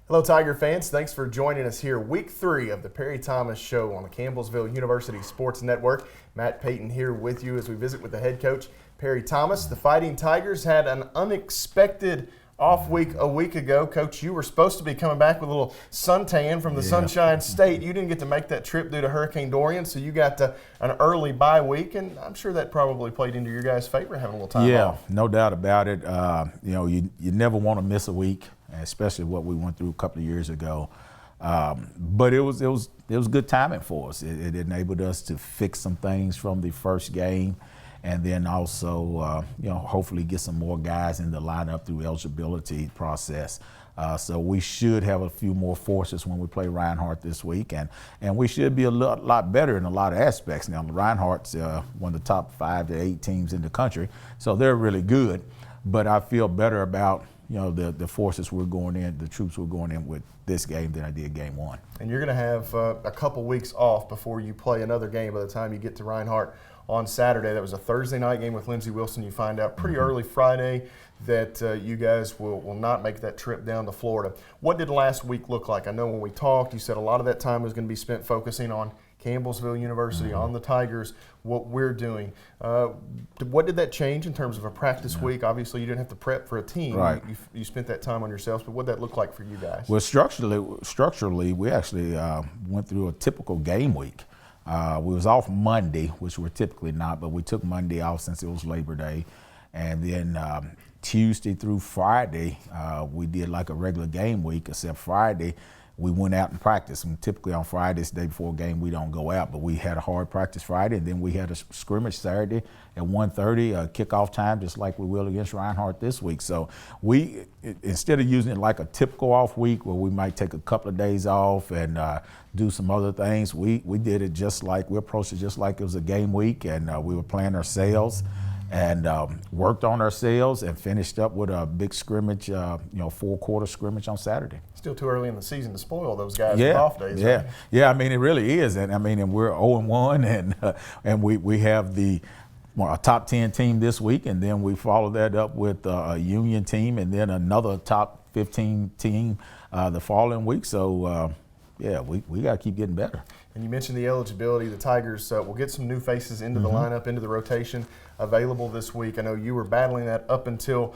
Hello, Tiger fans. Thanks for joining us here. Week 3 of the Perry Thomas Show on the Campbellsville University Sports Network. Matt Payton here with you as we visit with the head coach, Perry Thomas. The Fighting Tigers had an unexpected off week a week ago. Coach, you were supposed to be coming back with a little suntan from the Sunshine State. You didn't get to make that trip due to Hurricane Dorian, so you got an early bye week, and I'm sure that probably played into your guys' favor having a little time off. Yeah, no doubt about it. You never want to miss a week, especially what we went through a couple of years ago. But it was good timing for us. It enabled us to fix some things from the first game, and then also hopefully get some more guys in the lineup through eligibility process. So we should have a few more forces when we play Reinhardt this week, and we should be a lot better in a lot of aspects. Now, Reinhardt's one of the top 5 to 8 teams in the country, so they're really good. But I feel better about the forces we're going in, the troops we're going in with this game than I did game 1. And you're going to have a couple weeks off before you play another game by the time you get to Reinhardt on Saturday. That was a Thursday night game with Lindsey Wilson. You find out pretty early Friday that you guys will not make that trip down to Florida. What did last week look like? I know when we talked, you said a lot of that time was going to be spent focusing on Campbellsville University, on the Tigers, what we're doing. What did that change in terms of a practice week? Obviously, you didn't have to prep for a team. Right. You spent that time on yourselves, but what did that look like for you guys? Well, structurally, we actually went through a typical game week. We was off Monday, which we're typically not, but we took Monday off since it was Labor Day. And then Tuesday through Friday, we did like a regular game week, except Friday, we went out and practiced. And typically on Fridays, the day before a game, we don't go out, but we had a hard practice Friday, and then we had a scrimmage Saturday at 1:30, kickoff time, just like we will against Reinhardt this week. So we, instead of using it like a typical off week where we might take a couple of days off and do some other things, we did it just like, we approached it just like it was a game week, and we were playing ourselves and worked on ourselves and finished up with a big scrimmage, 4-quarter scrimmage on Saturday. Still too early in the season to spoil those guys with off days. Yeah, right? yeah. I mean, it really is, and we're 0-1, and we have a top 10 team this week, and then we follow that up with a Union team, and then another top 15 team the following week. So we got to keep getting better. And you mentioned the eligibility. The Tigers will get some new faces into the lineup, into the rotation available this week. I know you were battling that up until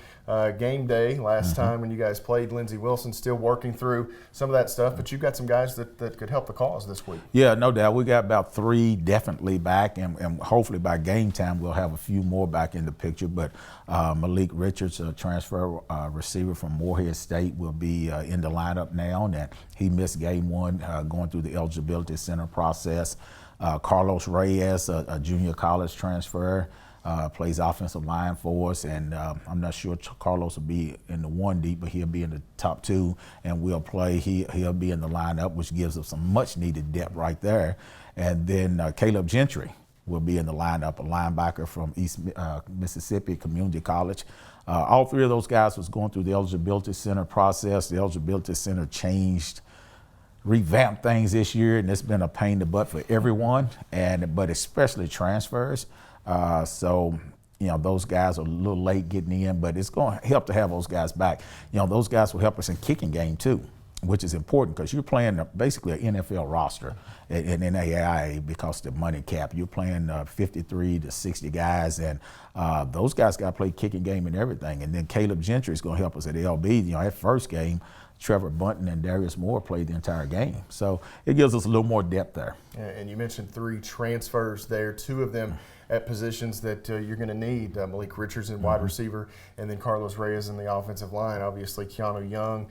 game day last time when you guys played. Lindsey Wilson still working through some of that stuff, but you've got some guys that could help the cause this week. Yeah, no doubt. We got about 3 definitely back, and hopefully by game time we'll have a few more back in the picture. But Malik Richards, a transfer receiver from Morehead State, will be in the lineup now, and he missed game 1 going through the eligibility center process. Carlos Reyes, a junior college transfer, plays offensive line for us, and I'm not sure Carlos will be in the 1 deep, but he'll be in the top 2, and we'll play. He'll be in the lineup, which gives us some much-needed depth right there. And then Caleb Gentry will be in the lineup, a linebacker from East Mississippi Community College. All 3 of those guys was going through the eligibility center process. The eligibility center revamped things this year, and it's been a pain in the butt for everyone, but especially transfers. So those guys are a little late getting in, but it's going to help to have those guys back. Those guys will help us in kicking game too, which is important because you're playing basically an NFL roster in NAIA because of the money cap. You're playing 53 to 60 guys, and those guys got to play kicking game and everything. And then Caleb Gentry is going to help us at LB. That first game, Trevor Bunton and Darius Moore played the entire game. So it gives us a little more depth there. And you mentioned 3 transfers there, 2 of them at positions that you're going to need. Malik Richards in wide receiver, and then Carlos Reyes in the offensive line. Obviously, Keanu Young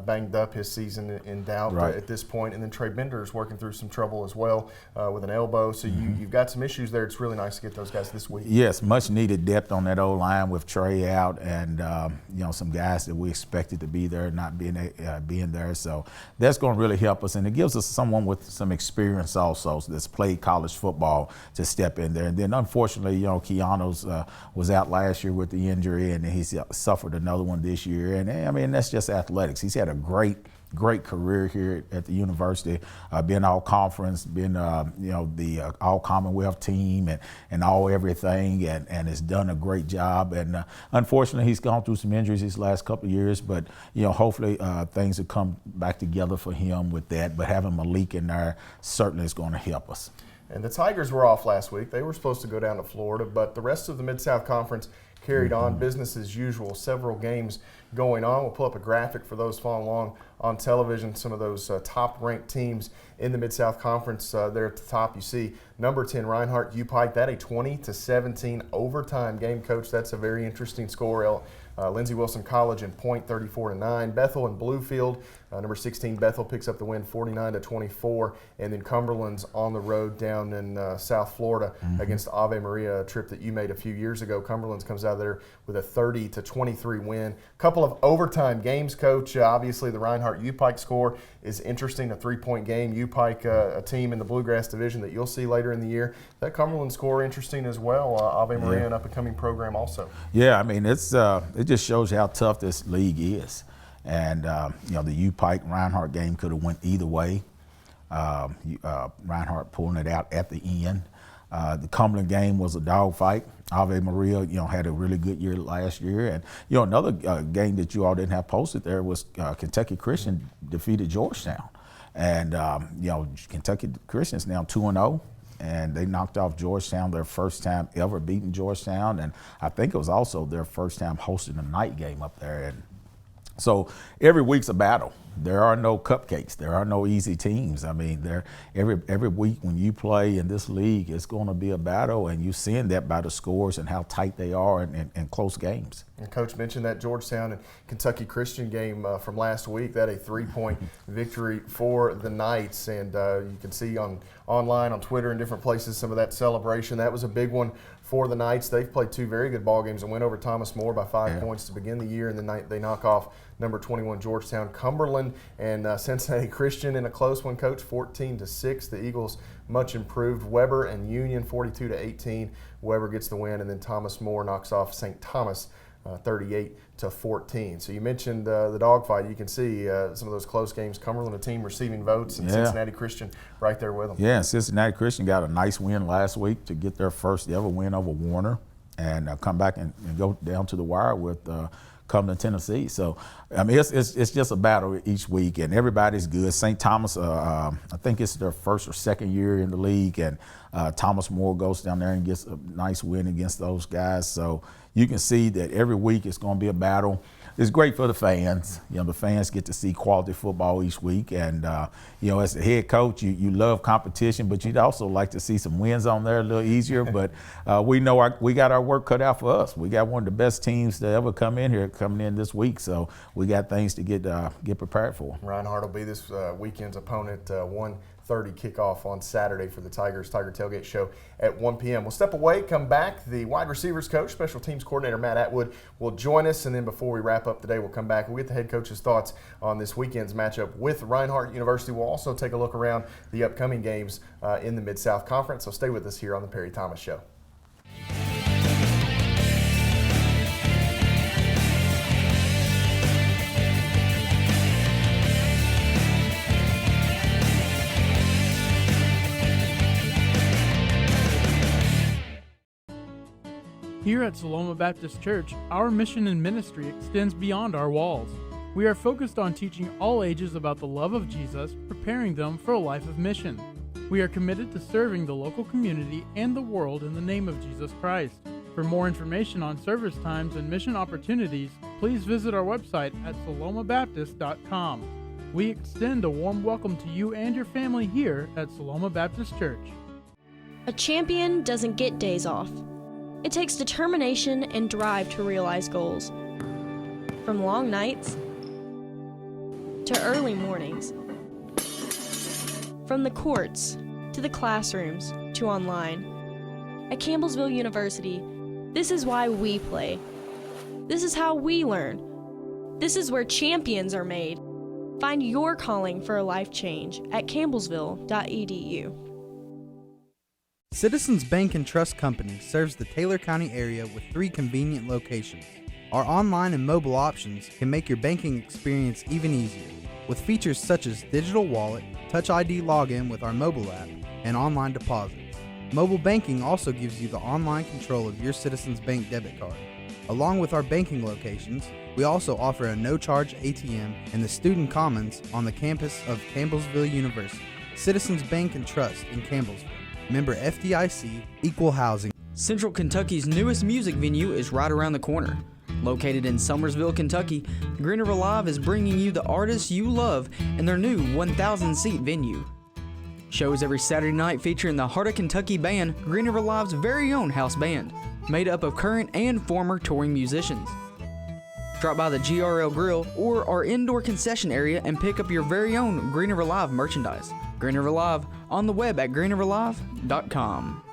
banged up, his season in doubt at this point. And then Trey Bender is working through some trouble as well with an elbow. So you've got some issues there. It's really nice to get those guys this week. Yes, much needed depth on that O-line with Trey out, and some guys that we expected to be there not being there. So that's going to really help us, and it gives us someone with some experience also that's played college football to step in there. And then unfortunately, Keanu's was out last year with the injury, and he's suffered another one this year. And that's just athletics. He's had a great great career here at the university, being all conference, being the all Commonwealth team and all everything, and has done a great job. And unfortunately, he's gone through some injuries these last couple of years, but hopefully things will come back together for him with that. But having Malik in there certainly is going to help us. And the Tigers were off last week. They were supposed to go down to Florida, but the rest of the Mid-South Conference carried on business as usual. Several games going on. We'll pull up a graphic for those following along on television. Some of those top-ranked teams in the Mid-South Conference. There at the top, you see number 10 Reinhardt U-Pike. That a 20-17 overtime game, Coach. That's a very interesting score. Lindsey Wilson College in point, 34-9. Bethel and Bluefield, number 16 Bethel picks up the win, 49-24. And then Cumberland's on the road down in South Florida against Ave Maria, a trip that you made a few years ago. Cumberland's comes out of there with a 30-23 win. Couple of overtime games, Coach. Obviously, the Reinhardt U-Pike score is interesting, a 3-point game. U-Pike, a team in the Bluegrass Division that you'll see later in the year. That Cumberland score interesting as well. Ave Maria, an up-and-coming program also. Yeah, I mean, it just shows you how tough this league is. And, the U-Pike Reinhardt game could have went either way. Reinhardt pulling it out at the end. The Cumberland game was a dogfight. Ave Maria, had a really good year last year. And, another game that you all didn't have posted there was Kentucky Christian defeated Georgetown. And, Kentucky Christian's now 2-0. And they knocked off Georgetown, their first time ever beating Georgetown. And I think it was also their first time hosting a night game up there. And so every week's a battle. There are no cupcakes. There are no easy teams. I mean, every week when you play in this league, it's going to be a battle, and you're seeing that by the scores and how tight they are in close games. And Coach mentioned that Georgetown and Kentucky Christian game from last week. That a 3-point victory for the Knights, and you can see online on Twitter and different places some of that celebration. That was a big one for the Knights. They've played 2 very good ball games and went over Thomas More by 5 points to begin the year, and then they knock off number 21 Georgetown. Cumberland and Cincinnati Christian in a close one, Coach, 14-6. The Eagles much improved. Weber and Union 42-18. Weber gets the win, and then Thomas More knocks off St. Thomas 38-14. So you mentioned the dogfight. You can see some of those close games. Cumberland, a team receiving votes, and Cincinnati Christian right there with them. Yeah, Cincinnati Christian got a nice win last week to get their first ever win over Warner, and come back and go down to the wire with Cumberland, Tennessee. So, I mean, it's just a battle each week, and everybody's good. St. Thomas, I think it's their first or second year in the league, and Thomas More goes down there and gets a nice win against those guys. So you can see that every week it's going to be a battle. It's great for the fans. The fans get to see quality football each week. And, as the head coach, you love competition, but you'd also like to see some wins on there a little easier. But we know we got our work cut out for us. We got one of the best teams to ever come in here coming in this week. So we got things to get prepared for. Reinhardt will be this weekend's opponent, 1:30 kickoff on Saturday for the Tigers Tiger Tailgate Show at 1 p.m. We'll step away, come back. The wide receivers coach, special teams coordinator Matt Atwood will join us, and then before we wrap up today, we'll come back and we'll get the head coach's thoughts on this weekend's matchup with Reinhardt University. We'll also take a look around the upcoming games in the Mid-South Conference, so stay with us here on the Perry Thomas Show. Here at Saloma Baptist Church, our mission and ministry extends beyond our walls. We are focused on teaching all ages about the love of Jesus, preparing them for a life of mission. We are committed to serving the local community and the world in the name of Jesus Christ. For more information on service times and mission opportunities, please visit our website at salomabaptist.com. We extend a warm welcome to you and your family here at Saloma Baptist Church. A champion doesn't get days off. It takes determination and drive to realize goals. From long nights to early mornings. From the courts to the classrooms to online. At Campbellsville University, this is why we play. This is how we learn. This is where champions are made. Find your calling for a life change at campbellsville.edu. Citizens Bank and Trust Company serves the Taylor County area with 3 convenient locations. Our online and mobile options can make your banking experience even easier. with features such as digital wallet, Touch ID login with our mobile app, and online deposit. Mobile banking also gives you the online control of your Citizens Bank debit card. Along with our banking locations, we also offer a no-charge ATM in the Student Commons on the campus of Campbellsville University. Citizens Bank and Trust in Campbellsville. Member FDIC, Equal Housing. Central Kentucky's newest music venue is right around the corner. Located in Summersville, Kentucky, Green River Live is bringing you the artists you love in their new 1,000-seat venue. Shows every Saturday night featuring the Heart of Kentucky band, Green River Live's very own house band, made up of current and former touring musicians. Drop by the GRL Grill or our indoor concession area and pick up your very own Green River Live merchandise. Green River Live on the web at greenriverlive.com.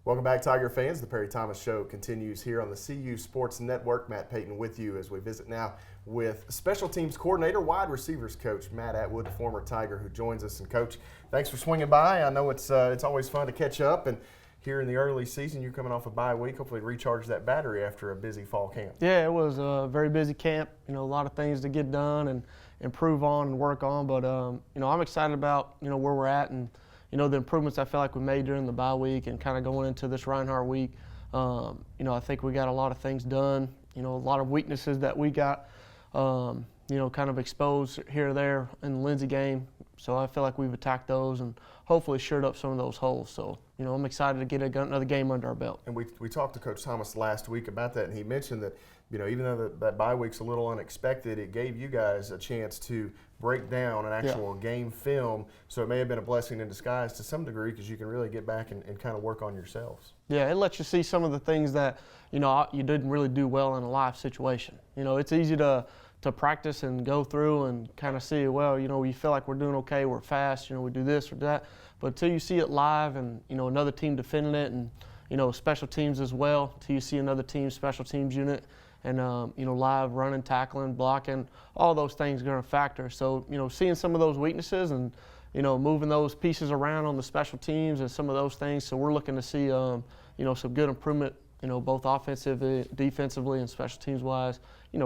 Welcome back, Tiger fans. The Perry Thomas Show continues here on the CU Sports Network. Matt Payton with you as we visit now with Special Teams Coordinator, Wide Receivers Coach Matt Atwood, former Tiger, who joins us. And Coach, thanks for swinging by. I know it's always fun to catch up, and here in the early season, you're coming off a bye week. Hopefully, recharge that battery after a busy fall camp. Yeah, it was a very busy camp. A lot of things to get done and improve on and work on. But I'm excited about where we're at and the improvements I feel like we made during the bye week and kind of going into this Reinhardt week. I think we got a lot of things done. A lot of weaknesses that we got, kind of exposed here or there in the Lindsay game. So I feel like we've attacked those and hopefully shored up some of those holes. So, I'm excited to get another game under our belt. And we talked to Coach Thomas last week about that, and he mentioned that, even though that bye week's a little unexpected, it gave you guys a chance to break down an actual game film. So it may have been a blessing in disguise to some degree because you can really get back and kind of work on yourselves. Yeah, it lets you see some of the things that, you didn't really do well in a live situation. It's easy to practice and go through and kind of see, we feel like we're doing okay, we're fast, we do this or that. But until you see it live and, another team defending it and, special teams as well, until you see another team's special teams unit and, live running, tackling, blocking, all those things are going to factor. So, seeing some of those weaknesses and, moving those pieces around on the special teams and some of those things. So we're looking to see, some good improvement, both offensively, defensively, and special teams wise,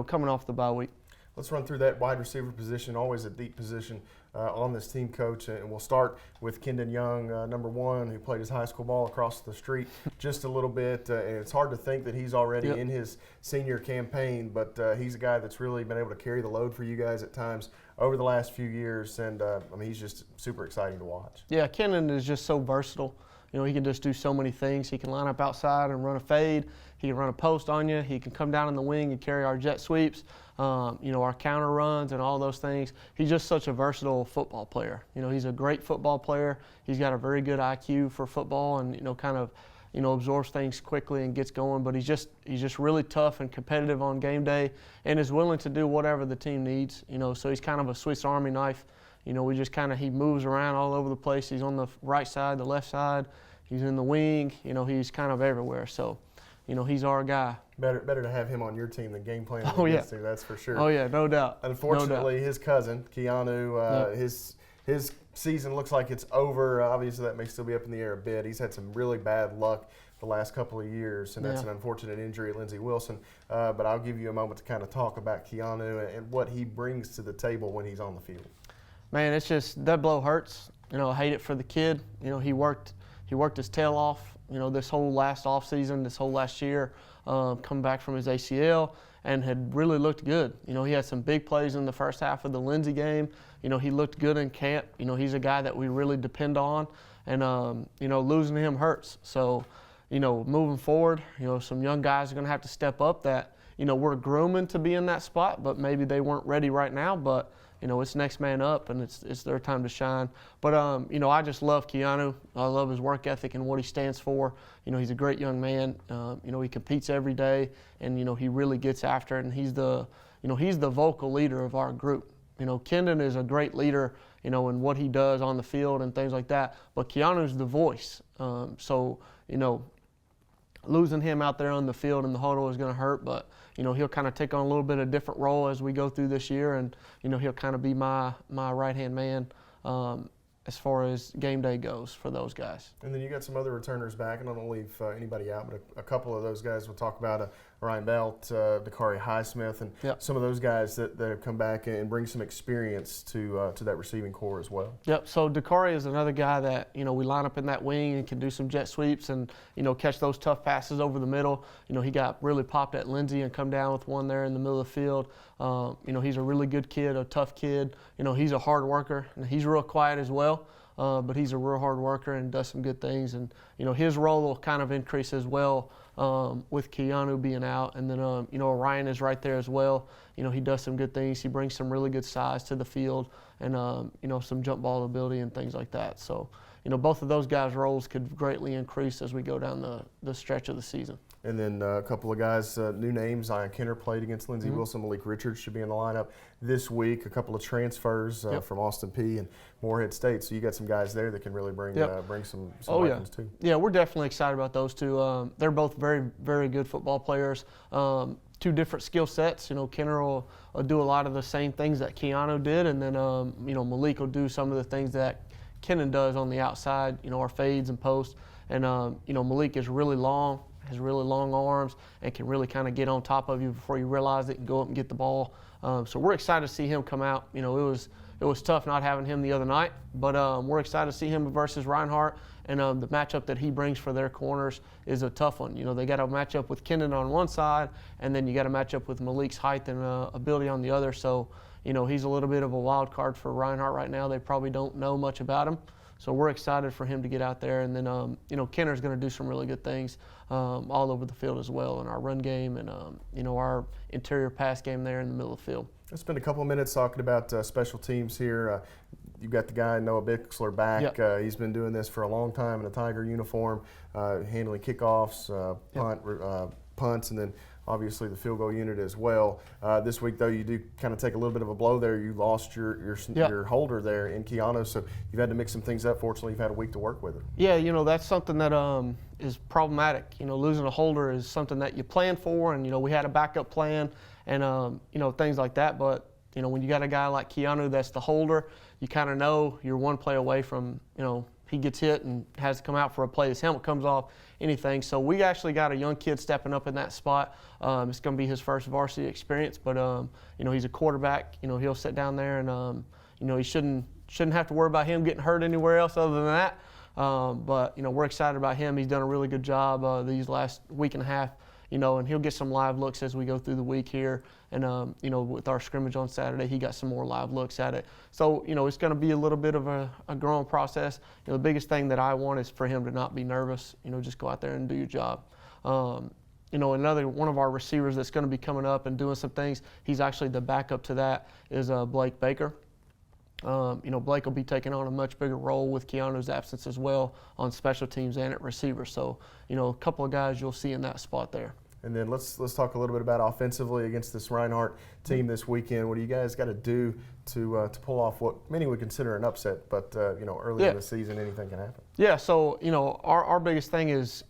coming off the bye week. Let's run through that wide receiver position, always a deep position on this team, Coach. And we'll start with Kendon Young, number one, who played his high school ball across the street just a little bit. And it's hard to think that he's already in his senior campaign, but he's a guy that's really been able to carry the load for you guys at times over the last few years. And, he's just super exciting to watch. Yeah, Kendon is just so versatile. He can just do so many things. He can line up outside and run a fade. He can run a post on you. He can come down in the wing and carry our jet sweeps, our counter runs and all those things. He's just such a versatile football player. He's a great football player. He's got a very good IQ for football and, absorbs things quickly and gets going. But he's just really tough and competitive on game day and is willing to do whatever the team needs. So he's kind of a Swiss Army knife. We just he moves around all over the place. He's on the right side, the left side. He's in the wing. He's kind of everywhere. So, he's our guy. Better to have him on your team than game plan. That's for sure. Oh, yeah, no doubt. Unfortunately, his cousin, Keanu, his season looks like it's over. Obviously, that may still be up in the air a bit. He's had some really bad luck the last couple of years, and that's an unfortunate injury at Lindsey Wilson. But I'll give you a moment to kind of talk about Keanu and what he brings to the table when he's on the field. Man, it's just, that blow hurts. I hate it for the kid. He worked his tail off, this whole last offseason, this whole last year, coming back from his ACL, and had really looked good. He had some big plays in the first half of the Lindsay game. He looked good in camp. He's a guy that we really depend on, and, losing him hurts. So, moving forward, some young guys are going to have to step up that, we're grooming to be in that spot, but maybe they weren't ready right now, but it's next man up, and it's their time to shine. But, I just love Keanu. I love his work ethic and what he stands for. He's a great young man. He competes every day, and, he really gets after it, and he's the vocal leader of our group. Kendon is a great leader, in what he does on the field and things like that, but Keanu's the voice. So, losing him out there on the field in the huddle is going to hurt, but he'll kind of take on a little bit of different role as we go through this year, and he'll kind of be my right-hand man as far as game day goes for those guys. And then you got some other returners back, and I don't leave anybody out, but a couple of those guys we'll talk about. Ryan Belt, Dakari Highsmith, and Yep. some of those guys that have come back and bring some experience to that receiving core as well. Yep. So Dakari is another guy that we line up in that wing and can do some jet sweeps and catch those tough passes over the middle. He got really popped at Lindsey and come down with one there in the middle of the field. He's a really good kid, a tough kid. He's a hard worker and he's real quiet as well. But he's a real hard worker and does some good things. And, his role will kind of increase as well with Keanu being out. And then, Ryan is right there as well. He does some good things. He brings some really good size to the field and, some jump ball ability and things like that. So, both of those guys' roles could greatly increase as we go down the stretch of the season. And then a couple of guys, new names. Zion Kenner played against Lindsey Wilson. Malik Richards should be in the lineup this week. A couple of transfers from Austin Peay and Morehead State. So you got some guys there that can really bring some weapons too. Yeah, we're definitely excited about those two. They're both very, very good football players. Two different skill sets. Kenner will do a lot of the same things that Keanu did, and then Malik will do some of the things that Kennan does on the outside. Our fades and posts. And Malik is really long. Has really long arms and can really kind of get on top of you before you realize it and go up and get the ball. So we're excited to see him come out. It was tough not having him the other night, but we're excited to see him versus Reinhardt. And the matchup that he brings for their corners is a tough one. They got a matchup with Kennan on one side, and then you got a matchup with Malik's height and ability on the other. So he's a little bit of a wild card for Reinhardt right now. They probably don't know much about him. So we're excited for him to get out there. And then, Kenner's going to do some really good things all over the field as well in our run game and, our interior pass game there in the middle of the field. Let's spend a couple of minutes talking about special teams here. You've got the guy, Noah Bixler, back. Yep. He's been doing this for a long time in a Tiger uniform, handling kickoffs, punts, and then obviously the field goal unit as well. This week, though, you do kind of take a little bit of a blow there. You lost your holder there in Keanu, so you've had to mix some things up. Fortunately, you've had a week to work with it. Yeah, that's something that is problematic. Losing a holder is something that you plan for, and, we had a backup plan and, things like that. But, when you got a guy like Keanu that's the holder, you kind of know you're one play away from, he gets hit and has to come out for a play. His helmet comes off, anything. So we actually got a young kid stepping up in that spot. It's going to be his first varsity experience, but he's a quarterback. He'll sit down there and he shouldn't have to worry about him getting hurt anywhere else other than that. But we're excited about him. He's done a really good job these last week and a half. And he'll get some live looks as we go through the week here. And, with our scrimmage on Saturday, he got some more live looks at it. So, it's going to be a little bit of a growing process. The biggest thing that I want is for him to not be nervous, just go out there and do your job. Another one of our receivers that's going to be coming up and doing some things, he's actually the backup to that, is Blake Baker. Blake will be taking on a much bigger role with Keanu's absence as well on special teams and at receiver. So, a couple of guys you'll see in that spot there. And then let's talk a little bit about offensively against this Reinhardt team this weekend. What do you guys got to do to pull off what many would consider an upset? But early in the season, anything can happen. Yeah. So our biggest thing is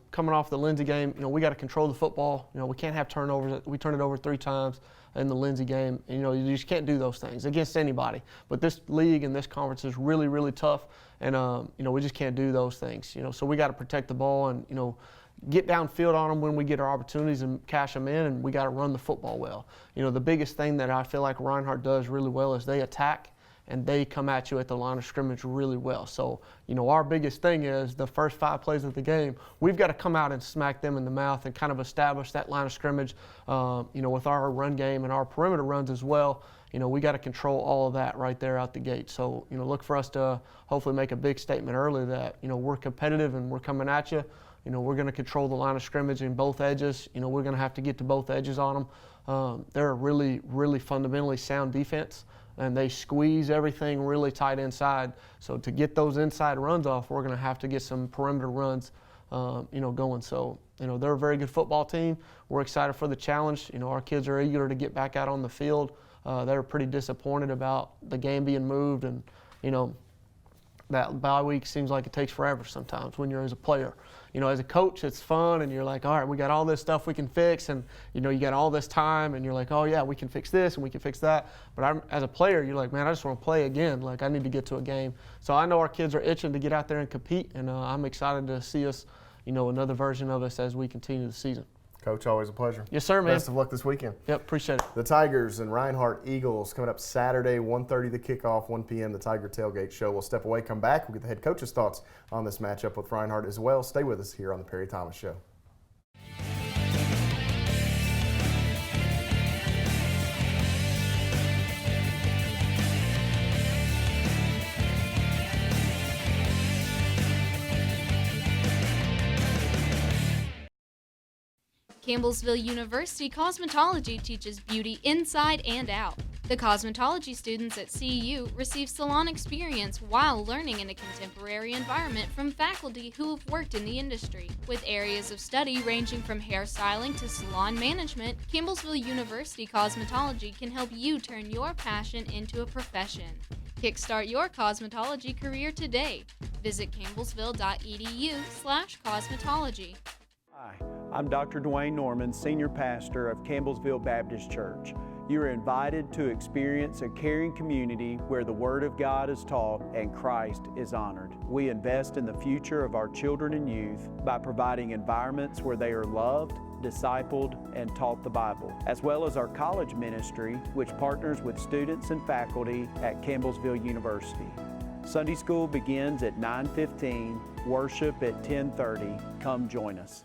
coming off the Lindsey game. We got to control the football. We can't have turnovers. We turned it over 3 times in the Lindsey game. And, you just can't do those things against anybody. But this league and this conference is really, really tough. And we just can't do those things. So we got to protect the ball and get downfield on them when we get our opportunities and cash them in, and we got to run the football well. The biggest thing that I feel like Reinhardt does really well is they attack and they come at you at the line of scrimmage really well. So, our biggest thing is the first 5 plays of the game, we've got to come out and smack them in the mouth and kind of establish that line of scrimmage, with our run game and our perimeter runs as well. We got to control all of that right there out the gate. So, look for us to hopefully make a big statement early that, we're competitive and we're coming at you. We're going to control the line of scrimmage in both edges. We're going to have to get to both edges on them. They're a really, really fundamentally sound defense, and they squeeze everything really tight inside. So to get those inside runs off, we're going to have to get some perimeter runs, going. So, they're a very good football team. We're excited for the challenge. Our kids are eager to get back out on the field. They're pretty disappointed about the game being moved, and, that bye week seems like it takes forever sometimes when you're as a player. As a coach, it's fun, and you're like, all right, we got all this stuff we can fix, and, you got all this time, and you're like, oh, yeah, we can fix this, and we can fix that. But as a player, you're like, man, I just want to play again. Like, I need to get to a game. So I know our kids are itching to get out there and compete, and I'm excited to see us, another version of us as we continue the season. Coach, always a pleasure. Yes, sir, man. Best of luck this weekend. Yep, appreciate it. The Tigers and Reinhardt Eagles coming up Saturday, 1:30 the kickoff, 1 p.m. the Tiger Tailgate Show. We'll step away, come back. We'll get the head coach's thoughts on this matchup with Reinhardt as well. Stay with us here on the Perry Thomas Show. Campbellsville University Cosmetology teaches beauty inside and out. The cosmetology students at CU receive salon experience while learning in a contemporary environment from faculty who have worked in the industry. With areas of study ranging from hairstyling to salon management, Campbellsville University Cosmetology can help you turn your passion into a profession. Kickstart your cosmetology career today. Visit campbellsville.edu/cosmetology. Hi, I'm Dr. Dwayne Norman, Senior Pastor of Campbellsville Baptist Church. You are invited to experience a caring community where the Word of God is taught and Christ is honored. We invest in the future of our children and youth by providing environments where they are loved, discipled, and taught the Bible, as well as our college ministry, which partners with students and faculty at Campbellsville University. Sunday school begins at 9:15, worship at 10:30. Come join us.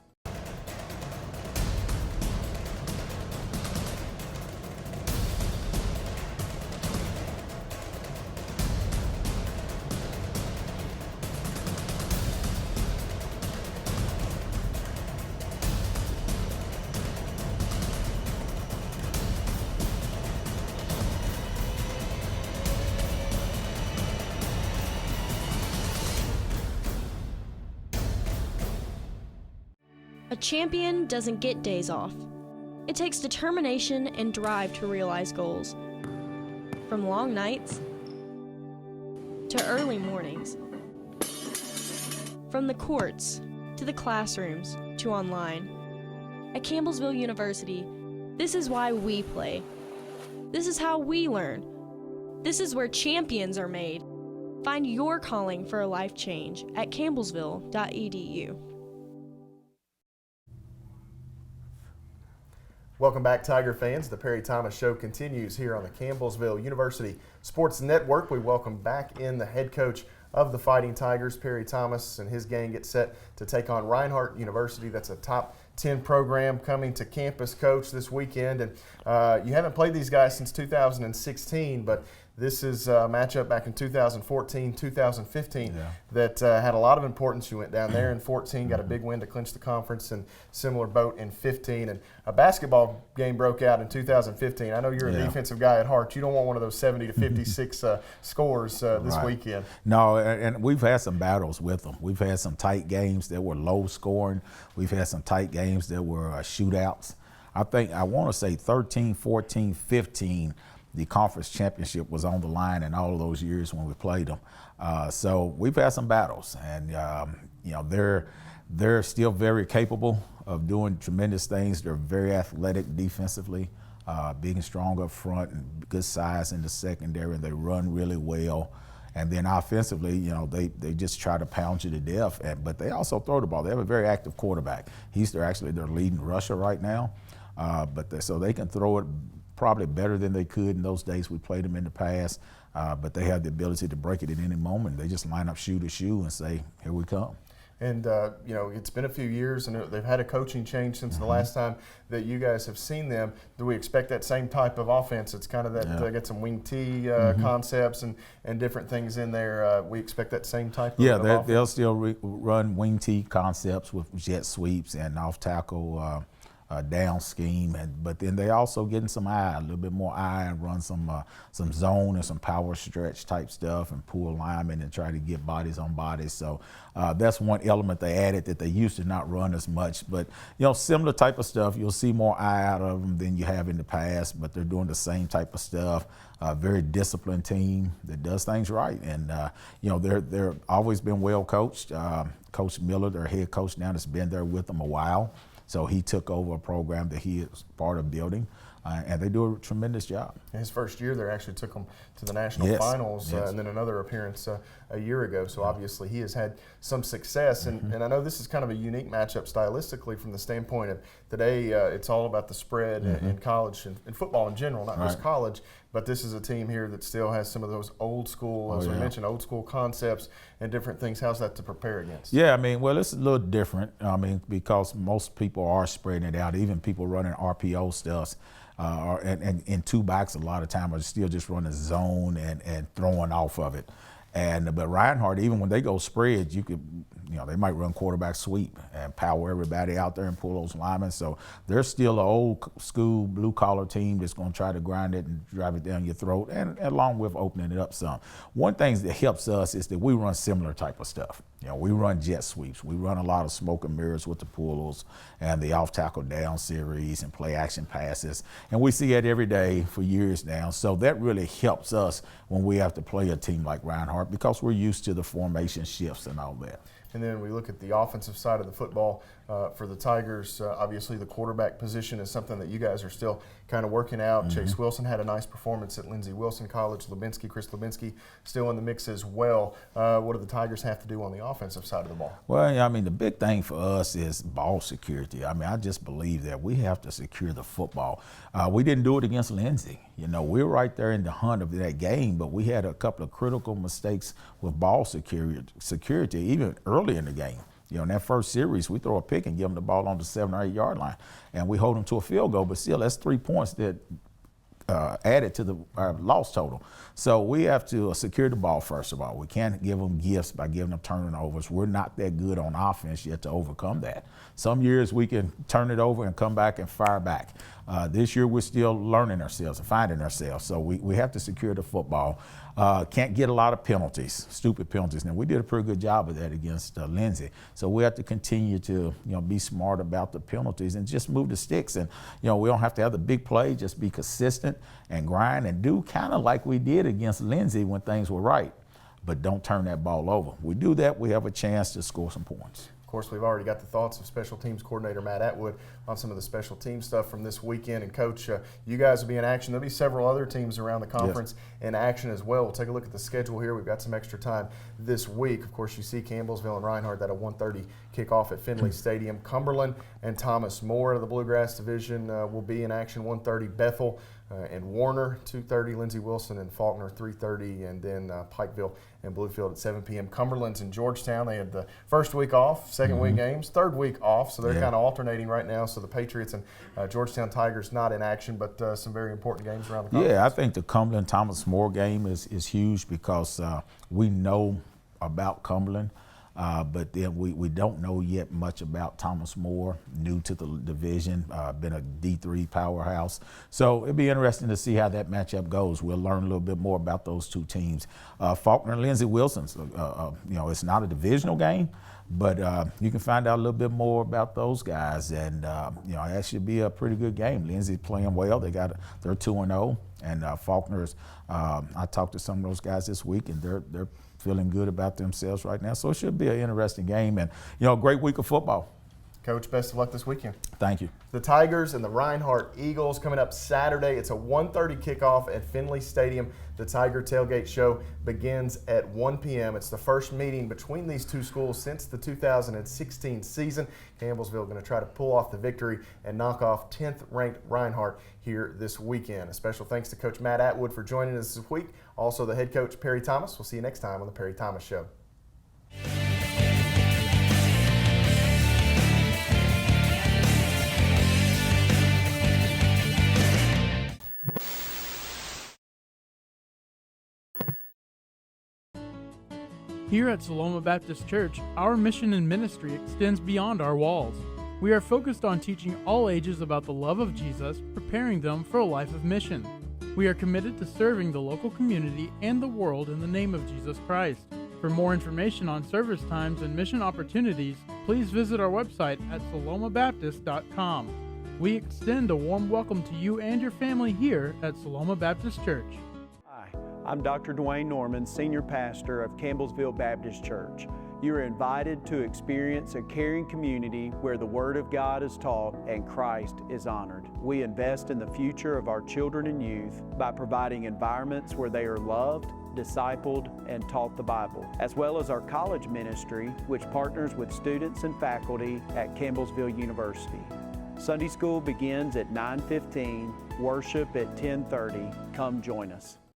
A champion doesn't get days off. It takes determination and drive to realize goals. From long nights to early mornings. From the courts to the classrooms to online. At Campbellsville University, this is why we play. This is how we learn. This is where champions are made. Find your calling for a life change at campbellsville.edu. Welcome back, Tiger fans. The Perry Thomas Show continues here on the Campbellsville University Sports Network. We welcome back in the head coach of the Fighting Tigers, Perry Thomas, and his gang get set to take on Reinhardt University. That's a top 10 program coming to campus, Coach, this weekend. And you haven't played these guys since 2016, but this is a matchup back in 2014, 2015 that had a lot of importance. You went down there in 14, got a big win to clinch the conference, and similar boat in 15. And a basketball game broke out in 2015. I know you're a defensive guy at heart. You don't want one of those 70 to 56 scores this weekend. No, and we've had some battles with them. We've had some tight games that were low scoring. We've had some tight games that were shootouts. I want to say 13, 14, 15, the conference championship was on the line in all of those years when we played them. So we've had some battles, and they're still very capable of doing tremendous things. They're very athletic defensively, big and strong up front, and good size in the secondary. They run really well. And then offensively, they just try to pound you to death. But they also throw the ball. They have a very active quarterback. He's their leading rusher right now. So they can throw it probably better than they could in those days we played them in the past. But they have the ability to break it at any moment. They just line up shoe to shoe and say, here we come. And, it's been a few years, and they've had a coaching change since the last time that you guys have seen them. Do we expect that same type of offense? It's kind of that get some wing T concepts and different things in there. We expect that same type of offense? They'll still run wing T concepts with jet sweeps and off tackle down scheme, but then they also getting some a little bit more and run some zone and some power stretch type stuff and pull linemen and try to get bodies on bodies. So that's one element they added that they used to not run as much. But similar type of stuff. You'll see more out of them than you have in the past, but they're doing the same type of stuff. Very disciplined team that does things right, and they're always been well coached. Coach Miller, their head coach now, has been there with them a while. So he took over a program that he is part of building. and they do a tremendous job. His first year there actually took him to the national Yes, finals, yes. and then another appearance a year ago. So obviously he has had some success, and I know this is kind of a unique matchup stylistically from the standpoint of today it's all about the spread in college and football in general, not just college. But this is a team here that still has some of those old school, as we mentioned, old school concepts and different things. How's that to prepare against? Yeah, I mean, well, it's a little different. I mean, because most people are spreading it out. Even people running RPO stuff, and in two backs a lot of time are still just running zone and throwing off of it. But Reinhardt, even when they go spread, they might run quarterback sweep and power everybody out there and pull those linemen. So they're still an old school blue collar team that's going to try to grind it and drive it down your throat, and along with opening it up some. One thing that helps us is that we run similar type of stuff. We run jet sweeps. We run a lot of smoke and mirrors with the pull-ups and the off-tackle down series and play action passes. And we see it every day for years now. So that really helps us when we have to play a team like Reinhardt, because we're used to the formation shifts and all that. And then we look at the offensive side of the football for the Tigers. Obviously, the quarterback position is something that you guys are still kind of working out. Chase Wilson had a nice performance at Lindsey Wilson College. Chris Lubinsky still in the mix as well. What do the Tigers have to do on the offensive side of the ball? Well, I mean, the big thing for us is ball security. I mean, I just believe that we have to secure the football. We didn't do it against Lindsey. We were right there in the hunt of that game, but we had a couple of critical mistakes with ball security even early in the game. In that first series, we throw a pick and give them the ball on the 7 or 8 yard line, and we hold them to a field goal, but still that's 3 points that added to the loss total. So we have to secure the ball, first of all. We can't give them gifts by giving them turnovers. We're not that good on offense yet to overcome that. Some years we can turn it over and come back and fire back. This year we're still learning ourselves and finding ourselves. So we have to secure the football. Can't get a lot of penalties, stupid penalties. Now, we did a pretty good job of that against Lindsey. So we have to continue to be smart about the penalties and just move the sticks. And we don't have to have the big play, just be consistent and grind and do kind of like we did against Lindsey when things were right. But don't turn that ball over. We do that, we have a chance to score some points. Of course, we've already got the thoughts of special teams coordinator Matt Atwood on some of the special team stuff from this weekend. And, Coach, you guys will be in action. There'll be several other teams around the conference in action as well. We'll take a look at the schedule here. We've got some extra time this week. Of course, you see Campbellsville and Reinhardt at a 1:30 kickoff at Finley Stadium. Cumberland and Thomas More of the Bluegrass Division will be in action 1:30. Bethel and Warner 2:30. Lindsey Wilson and Faulkner 3:30, and then Pikeville and Bluefield at 7 p.m. Cumberland's in Georgetown. They had the first week off, second week games, third week off, so they're kind of alternating right now. So the Patriots and Georgetown Tigers not in action, but some very important games around the conference. Yeah, I think the Cumberland-Thomas More game is huge because we know about Cumberland. But then we don't know yet much about Thomas More, new to the division, been a D3 powerhouse. So it'll be interesting to see how that matchup goes. We'll learn a little bit more about those two teams. Faulkner and Lindsey Wilson's, it's not a divisional game, but you can find out a little bit more about those guys. And, that should be a pretty good game. Lindsey's playing well. They're 2-0. And Faulkner's, I talked to some of those guys this week, and they're feeling good about themselves right now. So it should be an interesting game and, a great week of football. Coach, best of luck this weekend. Thank you. The Tigers and the Reinhardt Eagles coming up Saturday. It's a 1:30 kickoff at Finley Stadium. The Tiger Tailgate Show begins at 1 p.m. It's the first meeting between these two schools since the 2016 season. Campbellsville going to try to pull off the victory and knock off 10th-ranked Reinhardt here this weekend. A special thanks to Coach Matt Atwood for joining us this week. Also, the head coach, Perry Thomas. We'll see you next time on the Perry Thomas Show. Here at Saloma Baptist Church, our mission and ministry extends beyond our walls. We are focused on teaching all ages about the love of Jesus, preparing them for a life of mission. We are committed to serving the local community and the world in the name of Jesus Christ. For more information on service times and mission opportunities, please visit our website at salomabaptist.com. We extend a warm welcome to you and your family here at Saloma Baptist Church. Hi, I'm Dr. Dwayne Norman, Senior Pastor of Campbellsville Baptist Church. You are invited to experience a caring community where the Word of God is taught and Christ is honored. We invest in the future of our children and youth by providing environments where they are loved, discipled, and taught the Bible, as well as our college ministry, which partners with students and faculty at Campbellsville University. Sunday school begins at 9:15, worship at 10:30. Come join us.